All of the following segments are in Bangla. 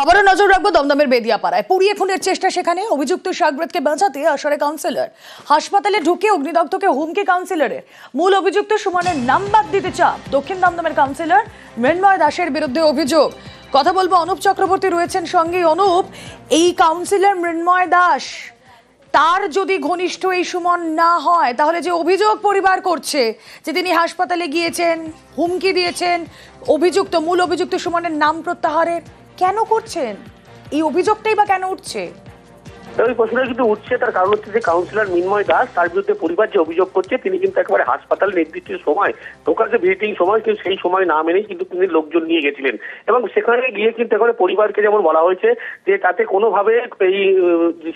আবারও নজর রাখবো দমদমের বেদিয়াপাড়ায় পুড়িয়ে খুনের চেষ্টা, সেখানে অভিযুক্ত শাকব্রতকে বাঁচাতে আসরে কাউন্সিলর, হাসপাতালে ঢুকে অগ্নিদগ্ধকে হুমকি কাউন্সিলরের। মূল অভিযুক্ত সুমনের নাম বাদ দিতে চাপ দক্ষিণ দমদমের কাউন্সিলর মৃন্ময় দাসের বিরুদ্ধে অভিযোগ। কথা বলবো, অনুপ চক্রবর্তী রয়েছেন সঙ্গে। অনুপ, এই কাউন্সিলর মৃন্ময় দাস, তার যদি ঘনিষ্ঠ এই সুমন না হয়, তাহলে যে অভিযোগ পরিবার করছে যে তিনি হাসপাতালে গিয়েছেন, হুমকি দিয়েছেন, অভিযুক্ত মূল অভিযুক্ত সুমনের নাম প্রত্যাহারের কেন করছেন? এই অভিযোগটাই বা কেন উঠছে? ওই প্রশ্নটা কিন্তু উঠছে, তার কারণ হচ্ছে যে কাউন্সিলর মৃন্ময় দাস, তার বিরুদ্ধে পরিবার যে অভিযোগ করছে, তিনি কিন্তু একেবারে হাসপাতালে নির্দিষ্ট সময়, ঢোকার যে ভিজিটিং সময়, কিন্তু সেই সময় না মেনেই কিন্তু তিনি লোকজন নিয়ে গেছিলেন। এবং সেখানে গিয়ে কিন্তু একেবারে পরিবারকে যেমন বলা হয়েছে যে তাতে কোনোভাবে এই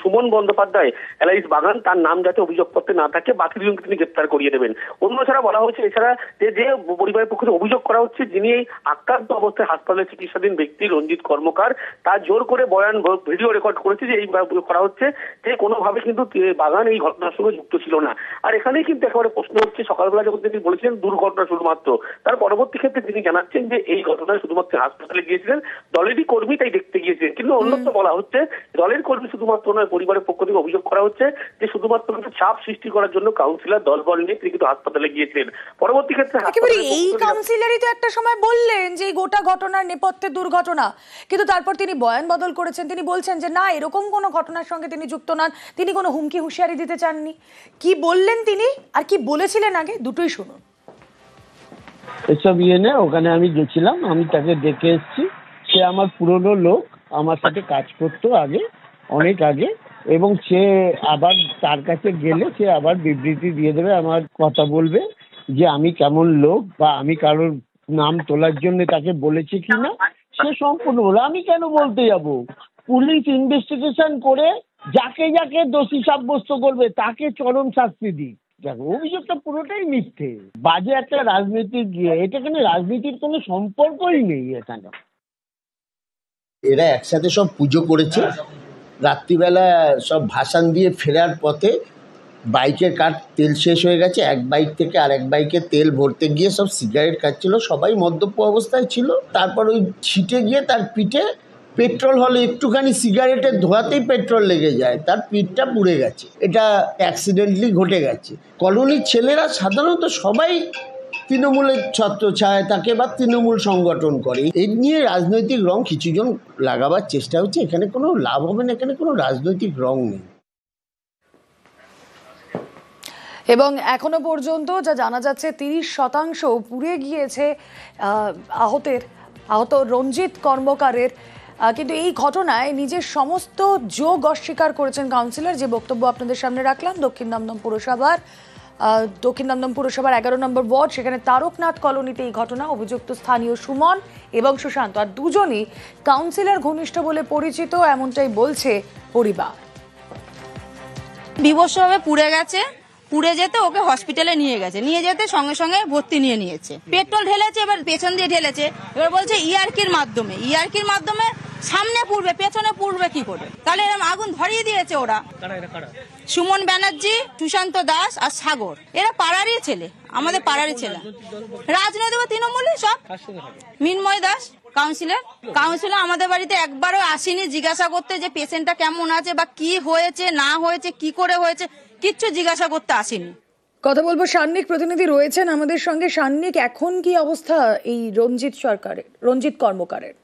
সুমন বন্দ্যোপাধ্যায় এলাইস বাগান, তার নাম যাতে অভিযোগপত্রে না থাকে, বাকি দুজনকে তিনি গ্রেপ্তার করিয়ে দেবেন। অন্য ছাড়া বলা হয়েছে, এছাড়া যে পরিবারের পক্ষে অভিযোগ করা হচ্ছে, যিনি এই আক্রান্ত অবস্থায় হাসপাতালে চিকিৎসাধীন ব্যক্তি রঞ্জিত কর্মকার, তার জোর করে বয়ান ভিডিও রেকর্ড করেছে যে এই করা হচ্ছে যে কোনোভাবে কিন্তু বাগান এই ঘটনার সঙ্গে যুক্ত ছিল না। আর এখানেই কিন্তু একেবারে প্রশ্ন হচ্ছে, সকালবেলা যখন তিনি বলেছিলেন দুর্ঘটনা শুধুমাত্র, তার পরবর্তী ক্ষেত্রে তিনি জানাচ্ছেন যে এই ঘটনায় শুধুমাত্র হাসপাতালে গিয়েছিলেন, দলেরই কর্মী তাই দেখতে গিয়েছিলেন। কিন্তু অন্যত্র বলা হচ্ছে দলের কর্মী শুধুমাত্র নয়, পরিবারের পক্ষ থেকে অভিযোগ করা হচ্ছে যে শুধুমাত্র চাপ সৃষ্টি করার জন্য কাউন্সিলর দলবল নিয়ে তিনি কিন্তু হাসপাতালে গিয়েছিলেন। পরবর্তী ক্ষেত্রে এই কাউন্সিলরই তো একটা সময় বললেন যে গোটা ঘটনার নেপথ্যে দুর্ঘটনা, কিন্তু তারপর তিনি বয়ান বদল করেছেন। তিনি বলছেন যে না, এরকম কোনো ঘটনার সঙ্গে তিনি যুক্ত নন, তিনি কোনো হুমকি হুঁশিয়ারি দিতে চাননি। কি বললেন তিনি আর কি বলেছিলেন আগে, দুটোই শুনুন। এসব ওখানে আমি গেছিলাম, আমি তাকে দেখে এসেছি। সে আমার পুরনো লোক, আমার সাথে কাজ করতো আগে, অনেক আগে, এবং সে আবার তার কাছে গেলে সে আবার বিবৃতি দিয়ে দেবে, আমার কথা বলবে যে আমি কেমন লোক বা আমি কারোর নাম তোলার জন্য তাকে বলেছি কিনা, সে সম্পূর্ণ বলে। আমি কেন বলতে যাব? পুলিশ ইনভেস্টিগেশন করে যাকে যাকে দোষী সাব্যস্ত করবে তাকে চরম শাস্তি দিক। দেখো, অভিযোগটা পুরোটাই মিথ্যে, বাজে একটা রাজনীতির গিয়ে, এটা কেন রাজনীতির কোনো সম্পর্কই নেই এখানে। এরা একসাথে সব পুজো করেছে, রাত্রিবেলা সব ভাসান দিয়ে ফেরার পথে বাইকের তেল শেষ হয়ে গেছে, এক বাইক থেকে আরেক বাইকে তেল ভরতে গিয়ে সব সিগারেট খাচ্ছিল, সবাই মদ্যপ অবস্থায় ছিল। তারপর ওই ছিটে গিয়ে তার পিঠে পেট্রোল হলে একটুখানি সিগারেটের ধোয়াতেই পেট্রোল লেগে যায়, তার পিঠটা পুড়ে গেছে। এটা অ্যাক্সিডেন্টলি ঘটে গেছে। কলোনির ছেলেরা সাধারণত সবাই তৃণমূলের ছত্রছায়ায় থাকে বা তৃণমূল সংগঠন করে। এই নিয়ে রাজনৈতিক রং কিছুজন লাগাবার চেষ্টা হচ্ছে, এখানে কোনো লাভ হবে না, এখানে কোনো রাজনৈতিক রং নেই। এবং এখনো পর্যন্ত যা জানা যাচ্ছে 30% পুড়ে গিয়েছে আহত রঞ্জিত কর্মকারের। কিন্তু এই ঘটনায় নিজের সমস্ত যোগ অস্বীকার করেছেন কাউন্সিলর, যে বক্তব্য আপনাদের সামনে রাখলাম। দক্ষিণ দমদম পুরসভার 11 নম্বর ওয়ার্ড, সেখানে তারকনাথ কলোনিতে এই ঘটনা। অভিযুক্ত স্থানীয় সুমন এবং সুশান্ত, আর দুজনই কাউন্সিলর ঘনিষ্ঠ বলে পরিচিত, এমনটাই বলছে পরিবার। বিভৎসভাবে পুড়ে গেছে, পুড়ে যেতে ওকে হসপিটালে নিয়ে গেছে, নিয়ে যেতে সঙ্গে সঙ্গে ভর্তি নিয়েছে। পেট্রোল ঢেলেছে, এবার পেছন দিয়ে ঢেলেছে, এবার বলছে ইয়ারকির মাধ্যমে সামনে পুড়বে, পেছনে পুড়বে কি করে? তাহলে এরকম আগুন ধরিয়ে দিয়েছে ওরা। সুমন ব্যানার্জি, সুশান্ত দাস আর সাগর, এরা পাড়ারই ছেলে, আমাদের পাড়ারই ছেলে, রাজনৈতিক তৃণমূলে সব। মৃন্ময় দাস কাউন্সিলর আমাদের বাড়িতে একবারও আসেনি জিজ্ঞাসা করতে যে পেশেন্টটা কেমন আছে বা কি হয়েছে না হয়েছে, কি করে হয়েছে, কিচ্ছু জিজ্ঞাসা করতে আসেনি। কথা বলবো, সান্নিক প্রতিনিধি রয়েছেন আমাদের সঙ্গে। সান্নিক, এখন কি অবস্থা এই রঞ্জিত কর্মকারের?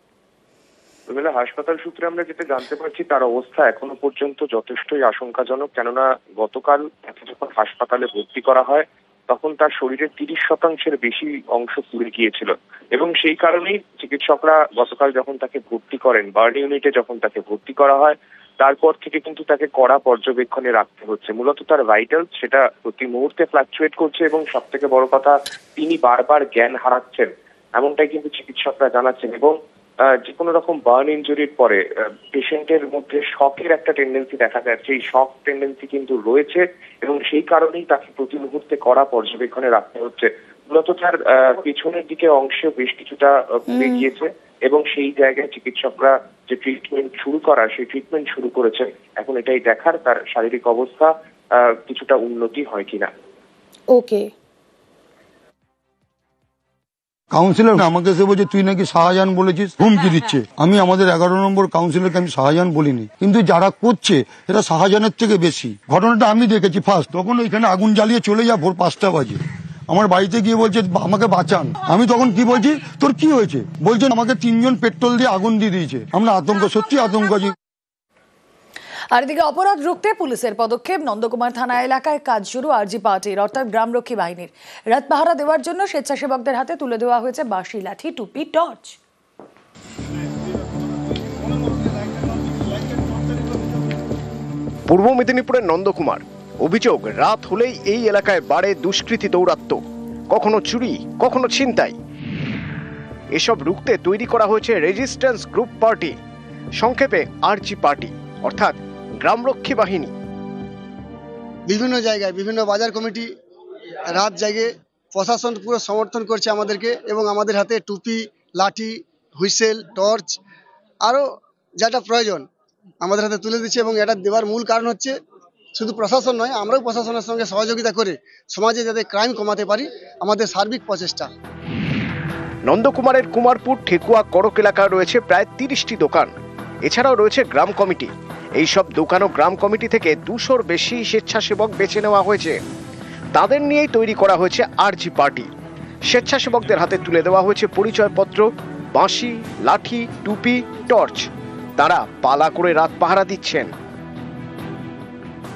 হাসপাতাল সূত্রে আমরা যেটা জানতে পারছি, তার অবস্থা এখনো পর্যন্ত যথেষ্টই আশঙ্কাজনক। কেননা গতকাল তাকে যখন হাসপাতালে ভর্তি করা হয় তখন তার শরীরের 30% বেশি অংশ পুড়ে গিয়েছিল, এবং সেই কারণেই চিকিৎসকরা গতকাল যখন তাকে ভর্তি করেন, বার্ন ইউনিটে যখন তাকে ভর্তি করা হয়, তারপর থেকে কিন্তু তাকে কড়া পর্যবেক্ষণে রাখতে হচ্ছে। মূলত তার ভাইটাল সেটা প্রতি মুহূর্তে ফ্লাকচুয়েট করছে, এবং সব থেকে বড় কথা, তিনি বারবার জ্ঞান হারাচ্ছেন, এমনটাই কিন্তু চিকিৎসকরা জানাচ্ছেন। এবং যে কোনো রকম বার্ন ইনজুরির পরে পেশেন্টের মধ্যে শকের একটা টেন্ডেন্সি দেখা যাচ্ছে, এই শক টেন্ডেন্সি কিন্তু রয়েছে, এবং সেই কারণেই তাকে প্রতি মুহূর্তে কড়া পর্যবেক্ষণে রাখতে হচ্ছে। মূলত তার পেছনের দিকে অংশে বেশ কিছুটা পুড়ে গিয়েছে, এবং সেই জায়গায় চিকিৎসকরা যে ট্রিটমেন্ট শুরু করেছেন। এখন এটাই দেখার তার শারীরিক অবস্থা কিছুটা উন্নতি হয় কিনা। ওকে। কাউন্সিলর আমাকে এসে বলছে তুই নাকি শাহজাহান বলেছিস, হুমকি দিচ্ছে। আমি আমাদের 11 নম্বর কাউন্সিলরকে আমি শাহজাহান বলিনি, কিন্তু যারা করছে এটা শাহজাহানের থেকে বেশি। ঘটনাটা আমি দেখেছি ফার্স্ট, তখন ওইখানে আগুন জ্বালিয়ে চলে যা ভোর 5টা বাজে। আমার বাড়িতে গিয়ে বলছে আমাকে বাঁচান। আমি তখন কি বলছি, তোর কি হয়েছে? বলছেন আমাকে 3 জন পেট্রোল দিয়ে আগুন দিয়ে দিয়েছে। আমরা আতঙ্ক, সত্যি আতঙ্ক। আর এদিকে অপরাধ রুখতে পুলিশের পদক্ষেপ। নন্দকুমার থানা এলাকায় কাজ শুরু আরজি পার্টির অর্থাৎ গ্রামরক্ষী বাহিনীর। রাত পাহারা দেওয়ার জন্য স্বেচ্ছাসেবকদের হাতে তুলে দেওয়া হয়েছে বাঁশি, লাঠি, টুপি, টর্চ। পূর্ব মেদিনীপুরের নন্দকুমার। অভিযোগ, রাত হলেই এই এলাকায় বাড়ে দুষ্কৃতী দৌরাত্ম্য, কখনো চুরি, কখনো ছিনতাই। এসব রুখতে তৈরি করা হয়েছে রেজিস্ট্যান্স গ্রুপ পার্টি, সংক্ষেপে আরজি পার্টি অর্থাৎ গ্রামরক্ষী বাহিনী। বিভিন্ন জায়গায় বিভিন্ন বাজার কমিটি রাত জাগে, প্রশাসন পুরো সমর্থন করছে আমাদেরকে, এবং আমাদের হাতে টুপি, লাঠি, হুইসেল, টর্চ আরও যেটা প্রয়োজন আমাদের হাতে তুলে দিচ্ছে। এবং এটা দেওয়ার মূল কারণ হচ্ছে শুধু প্রশাসন নয়, আমরাও প্রশাসনের সঙ্গে সহযোগিতা করে সমাজে যাতে ক্রাইম কমাতে পারি, আমাদের সার্বিক প্রচেষ্টা। নন্দকুমারের কুমারপুর, ঠেকুয়া, করক এলাকায় রয়েছে প্রায় 30টি দোকান। এছাড়াও রয়েছে গ্রাম কমিটি। এইসব দোকান ও গ্রাম কমিটি থেকে 200-র বেশি স্বেচ্ছাসেবক বেছে নেওয়া হয়েছে। তাদের নিয়েই তৈরি করা হয়েছে আরজি পার্টি। স্বেচ্ছাসেবকদের হাতে তুলে দেওয়া হয়েছে পরিচয়পত্র, বাঁশি, লাঠি, টুপি, টর্চ। তারা পালা করে রাত পাহারা দিচ্ছেন।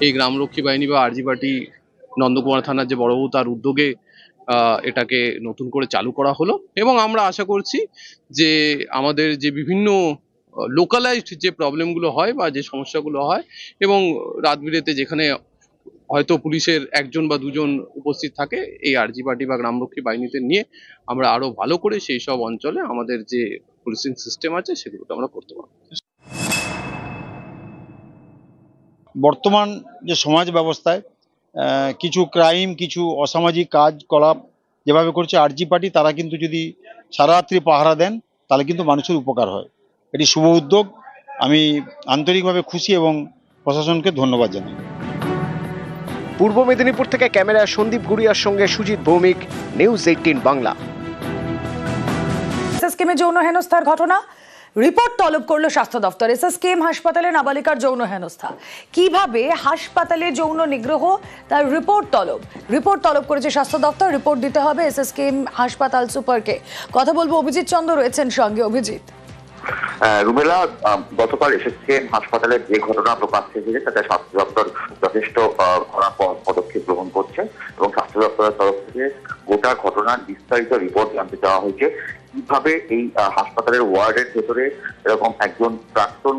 এই গ্রামরক্ষী বাহিনী বা আরজি পার্টি নন্দকুমার থানার যে বড়বাবু তার উদ্যোগে এটাকে নতুন করে চালু করা হলো, এবং আমরা আশা করছি যে আমাদের যে বিভিন্ন লোকালাইজড যে প্রবলেমগুলো হয় বা যে সমস্যাগুলো হয়, এবং রাত বিরেতে যেখানে হয়তো পুলিশের 1 জন বা 2 জন উপস্থিত থাকে, এই আরজি পার্টি বা গ্রামরক্ষী বাহিনীতে নিয়ে আমরা আরো ভালো করে সেই সব অঞ্চলে আমাদের যে পুলিশিং সিস্টেম আছে সেগুলোকে আমরা করতে পারবো। বর্তমান যে সমাজ ব্যবস্থায় কিছু ক্রাইম, কিছু অসামাজিক কাজকলাপ যেভাবে করছে আরজি পার্টি, তারা কিন্তু যদি সারা রাত্রি পাহারা দেন তাহলে কিন্তু মানুষের উপকার হয়। এটি শুভ উদ্যোগ, আমি আন্তরিকভাবে খুশি এবং প্রশাসনকে ধন্যবাদ জানাই। পূর্ব মেদিনীপুর থেকে ক্যামেরায় সন্দীপ গুড়িয়ার সঙ্গে সুজিত ভৌমিক, নিউজ 18 বাংলা। এসএসকেএমে যৌন হেনস্থার ঘটনা, রিপোর্ট তলব করলো স্বাস্থ্য দপ্তর। এসএসকেএম হাসপাতালে নাবালিকার যৌন হেনস্থা, কিভাবে হাসপাতালে যৌন নিগ্রহ, তার রিপোর্ট তলব করেছে স্বাস্থ্য দপ্তর। রিপোর্ট দিতে হবে এসএসকেএম হাসপাতাল সুপারকে। কথা বলবো, অভিজিৎ চন্দ্র রয়েছেন সঙ্গে। অভিজিৎ। রুমেলা, গতকাল এসএসকেএম হাসপাতালের যে ঘটনা প্রকাশ্যে এসেছে তাতে স্বাস্থ্য দপ্তর যথেষ্ট কড়া পদক্ষেপ গ্রহণ করছে, এবং স্বাস্থ্য দপ্তরের তরফ থেকে গোটা ঘটনার বিস্তারিত রিপোর্ট জানতে চাওয়া হয়েছে। কিভাবে এই হাসপাতালের ওয়ার্ডের ভেতরে এরকম একজন প্রাক্তন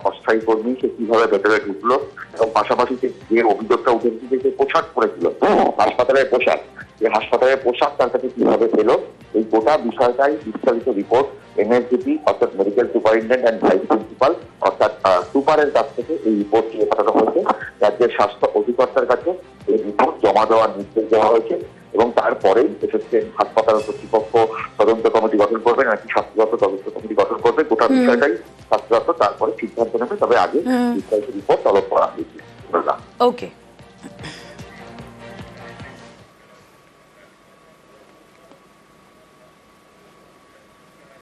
অস্থায়ী কর্মী, সে কিভাবে ভেতরে ঢুকলো, এবং পাশাপাশি যে অভিযোগটা উঠে এসেছে যে পোশাক পরেছিল, হাসপাতালের পোশাক, যে হাসপাতালের পোশাক তার কাছে কিভাবে পেল, এই গোটা বিষয়টাই বিস্তারিত রিপোর্ট এমএসডিপি অর্থাৎ medical superintendent and vice principal অর্থাৎ সুপারের কাছ থেকে এই রিপোর্ট নিয়ে পাঠানো হয়েছে। রাজ্যের স্বাস্থ্য অধিকর্তার কাছে এই রিপোর্ট জমা দেওয়ার নির্দেশ দেওয়া হয়েছে, এবং তারপরেই এসএসকেএম হাসপাতাল কর্তৃপক্ষ তদন্ত কমিটি গঠন করবে নাকি স্বাস্থ্য দপ্তর তদন্ত কমিটি গঠন করবে, গোটা বিষয়টাই স্বাস্থ্য দপ্তর তারপরে সিদ্ধান্ত নেবে। তবে আগে বিস্তারিত রিপোর্ট তলব করা হয়েছে। ওকে।